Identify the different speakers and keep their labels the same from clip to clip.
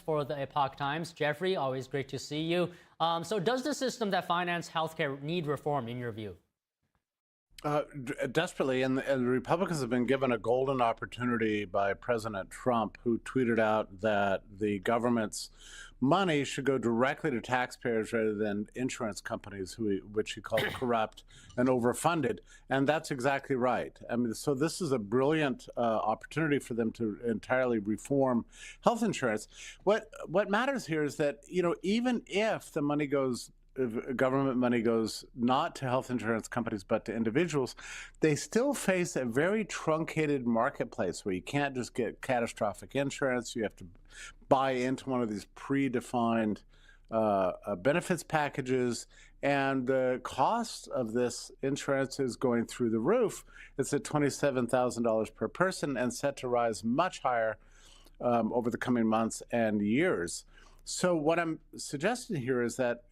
Speaker 1: for the Epoch Times. Jeffrey, always great to see you. So does the system that finances healthcare need reform in your view?
Speaker 2: Desperately, and the Republicans have been given a golden opportunity by President Trump, who tweeted out that the government's money should go directly to taxpayers rather than insurance companies, which he called corrupt and overfunded. And that's exactly right. I mean, so this is a brilliant opportunity for them to entirely reform health insurance. What matters here is that, even if the money goes, if government money goes not to health insurance companies but to individuals, they still face a very truncated marketplace where you can't just get catastrophic insurance. You have to buy into one of these predefined benefits packages, and the cost of this insurance is going through the roof. It's at $27,000 per person and set to rise much higher over the coming months and years. So what I'm suggesting here is that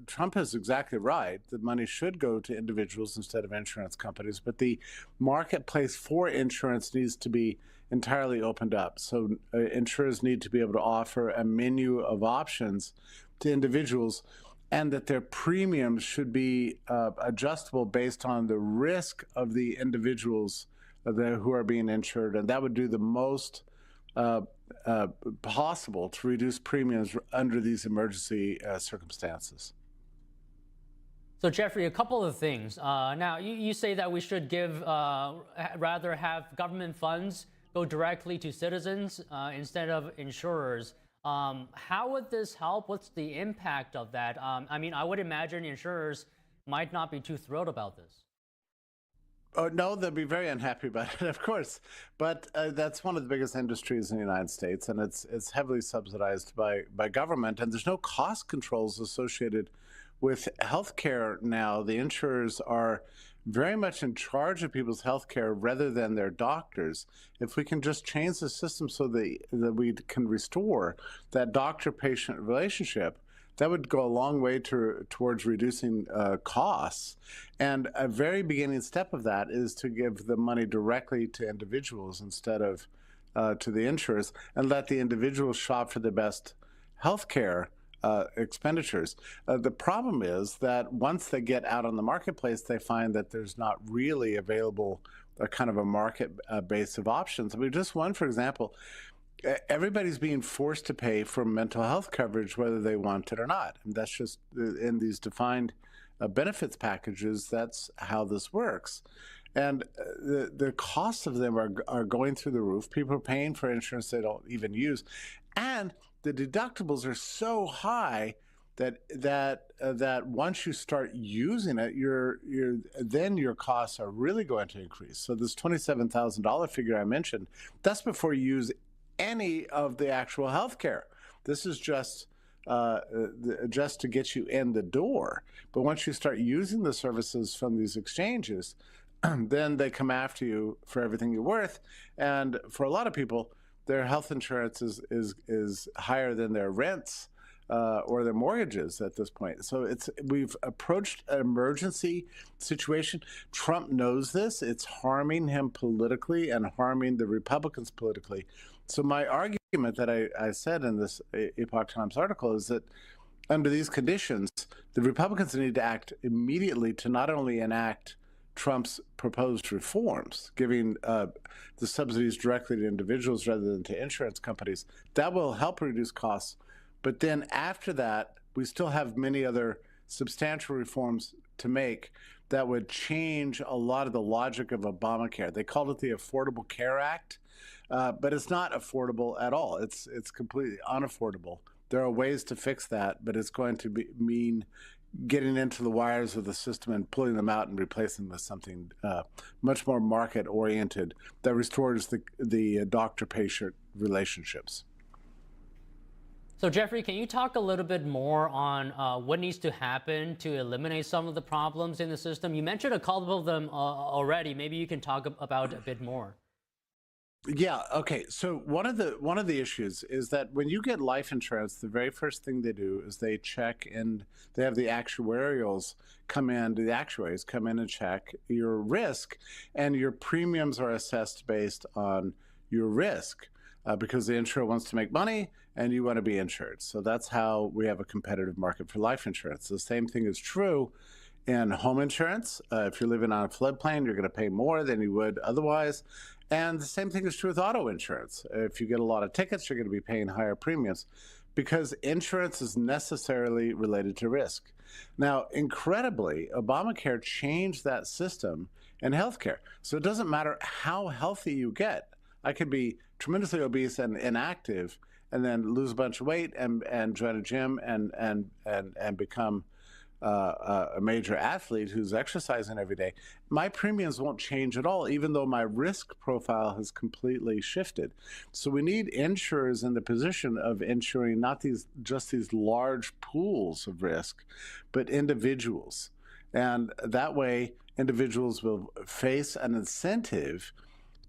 Speaker 2: Trump is exactly right. The money should go to individuals instead of insurance companies, but the marketplace for insurance needs to be entirely opened up. So insurers need to be able to offer a menu of options to individuals, and that their premiums should be adjustable based on the risk of the individuals who are being insured, and that would do the most possible to reduce premiums under these emergency circumstances.
Speaker 1: So, Jeffrey, a couple of things. Now, you say that we should rather have government funds go directly to citizens instead of insurers. How would this help? What's the impact of that? I mean, I would imagine insurers might not be too thrilled about this.
Speaker 2: Oh, no, they'll be very unhappy about it, of course. But that's one of the biggest industries in the United States, and it's heavily subsidized by government, and there's no cost controls associated with healthcare now. The insurers are very much in charge of people's healthcare rather than their doctors. If we can just change the system so that we can restore that doctor-patient relationship, that would go a long way towards reducing costs. And a very beginning step of that is to give the money directly to individuals instead of to the insurers, and let the individuals shop for the best health care expenditures. The problem is that once they get out on the marketplace, they find that there's not really available a kind of a market base of options. I mean, just one, for example, everybody's being forced to pay for mental health coverage whether they want it or not. And that's just in these defined benefits packages, that's how this works. And the costs of them are going through the roof. People are paying for insurance they don't even use. And the deductibles are so high that once you start using it, then your costs are really going to increase. So this $27,000 figure I mentioned, that's before you use any of the actual health care. This is just to get you in the door. But once you start using the services from these exchanges, then they come after you for everything you're worth. And for a lot of people, their health insurance is higher than their rents or their mortgages at this point. So we've approached an emergency situation. Trump knows this. It's harming him politically and harming the Republicans politically. So my argument that I said in this Epoch Times article is that under these conditions, the Republicans need to act immediately to not only enact Trump's proposed reforms, giving the subsidies directly to individuals rather than to insurance companies. That will help reduce costs. But then after that, we still have many other substantial reforms to make that would change a lot of the logic of Obamacare. They called it the Affordable Care Act, but it's not affordable at all. It's completely unaffordable. There are ways to fix that, but it's going to mean getting into the wires of the system and pulling them out and replacing them with something much more market-oriented that restores the doctor-patient relationships.
Speaker 1: So, Jeffrey, can you talk a little bit more on what needs to happen to eliminate some of the problems in the system? You mentioned a couple of them already. Maybe you can talk about a bit more.
Speaker 2: Yeah, okay. So one of the issues is that when you get life insurance, the very first thing they do is they check, and they have the actuaries come in and check your risk, and your premiums are assessed based on your risk. because the insurer wants to make money and you want to be insured. So that's how we have a competitive market for life insurance. The same thing is true in home insurance. If you're living on a floodplain, you're going to pay more than you would otherwise. And the same thing is true with auto insurance. If you get a lot of tickets, you're going to be paying higher premiums because insurance is necessarily related to risk. Now, incredibly, Obamacare changed that system in healthcare. So it doesn't matter how healthy you get. I could be tremendously obese and inactive and then lose a bunch of weight and join a gym and become a major athlete who's exercising every day. My premiums won't change at all, even though my risk profile has completely shifted. So we need insurers in the position of insuring not just these large pools of risk, but individuals. And that way, individuals will face an incentive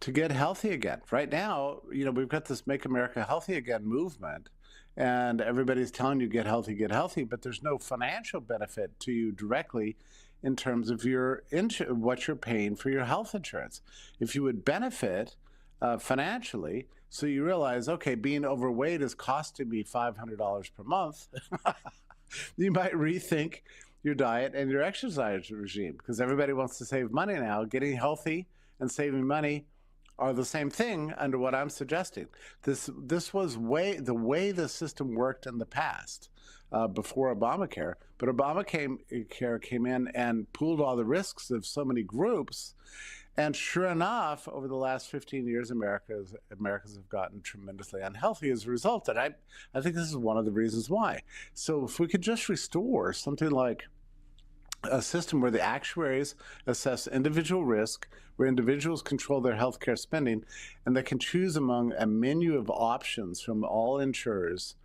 Speaker 2: to get healthy again. Right now, we've got this Make America Healthy Again movement, and everybody's telling you get healthy, but there's no financial benefit to you directly in terms of what you're paying for your health insurance. If you would benefit financially, so you realize, okay, being overweight is costing me $500 per month, you might rethink your diet and your exercise regime, because everybody wants to save money now. Getting healthy and saving money are the same thing under what I'm suggesting. This was the way the system worked in the past before Obamacare, but Obamacare came in and pooled all the risks of so many groups, and sure enough, over the last 15 years, Americans have gotten tremendously unhealthy as a result, and I think this is one of the reasons why. So if we could just restore something like a system where the actuaries assess individual risk, where individuals control their healthcare spending, and they can choose among a menu of options from all insurers,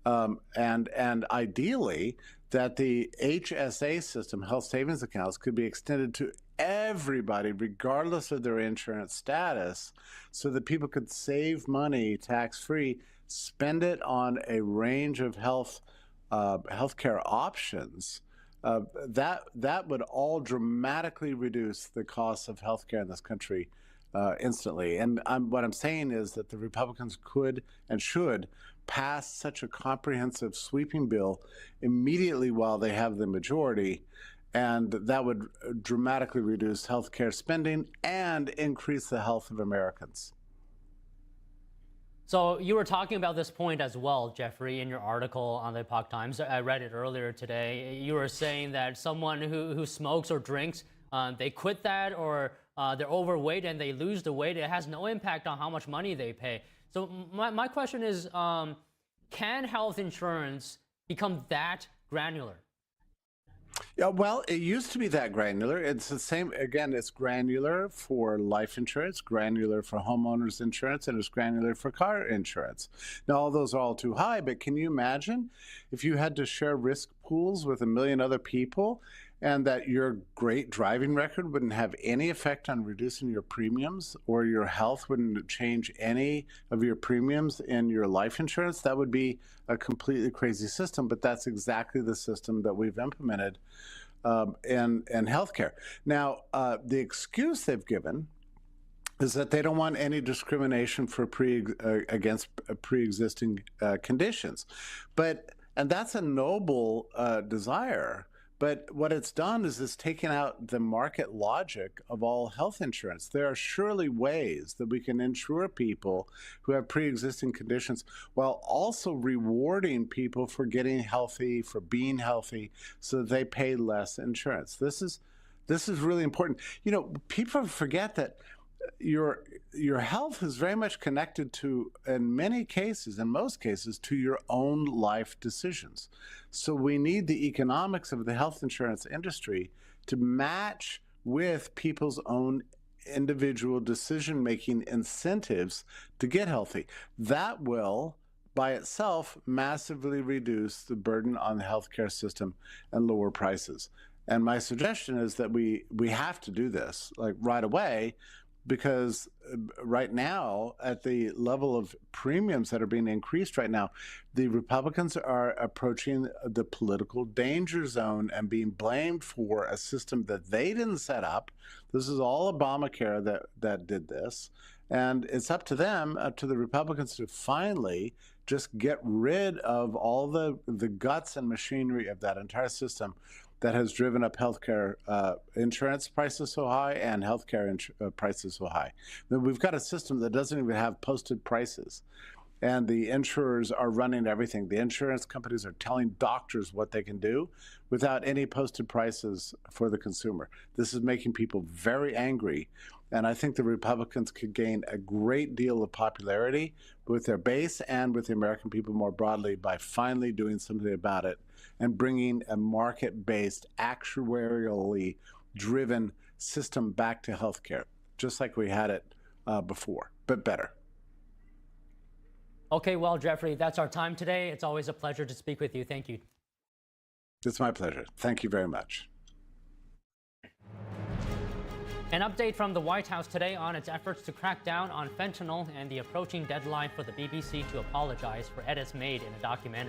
Speaker 2: and ideally that the HSA system, health savings accounts, could be extended to everybody, regardless of their insurance status, so that people could save money tax-free, spend it on a range of healthcare options. That would all dramatically reduce the cost of healthcare in this country instantly. And what I'm saying is that the Republicans could and should pass such a comprehensive sweeping bill immediately while they have the majority, and that would dramatically reduce healthcare spending and increase the health of Americans.
Speaker 1: So you were talking about this point as well, Jeffrey, in your article on the Epoch Times. I read it earlier today. You were saying that someone who smokes or drinks, they quit that, or they're overweight and they lose the weight. It has no impact on how much money they pay. So my question is, can health insurance become that granular?
Speaker 2: Yeah, well, it used to be that granular. It's the same, again, it's granular for life insurance, granular for homeowners insurance, and it's granular for car insurance. Now, all those are all too high, but can you imagine if you had to share risk pools with 1 million other people, and that your great driving record wouldn't have any effect on reducing your premiums, or your health wouldn't change any of your premiums in your life insurance? That would be a completely crazy system, but that's exactly the system that we've implemented in healthcare. Now, the excuse they've given is that they don't want any discrimination for against pre-existing conditions, and that's a noble desire. But what it's done is it's taken out the market logic of all health insurance. There are surely ways that we can insure people who have pre-existing conditions while also rewarding people for getting healthy, for being healthy, so that they pay less insurance. This is really important. People forget that your health is very much connected to, in most cases, to your own life decisions. So we need the economics of the health insurance industry to match with people's own individual decision-making incentives to get healthy. That will, by itself, massively reduce the burden on the healthcare system and lower prices. And my suggestion is that we have to do this, like, right away, because right now, at the level of premiums that are being increased right now, the Republicans are approaching the political danger zone and being blamed for a system that they didn't set up. This is all Obamacare that did this. And it's up to them, to the Republicans, to finally just get rid of all the guts and machinery of that entire system that has driven up healthcare insurance prices so high and healthcare prices so high. We've got a system that doesn't even have posted prices. And the insurers are running everything. The insurance companies are telling doctors what they can do without any posted prices for the consumer. This is making people very angry. And I think the Republicans could gain a great deal of popularity with their base and with the American people more broadly by finally doing something about it and bringing a market-based, actuarially driven system back to healthcare, just like we had it before, but better.
Speaker 1: Okay, well, Jeffrey, that's our time today. It's always a pleasure to speak with you. Thank you.
Speaker 2: It's my pleasure. Thank you very much.
Speaker 1: An update from the White House today on its efforts to crack down on fentanyl and the approaching deadline for the BBC to apologize for edits made in a documentary.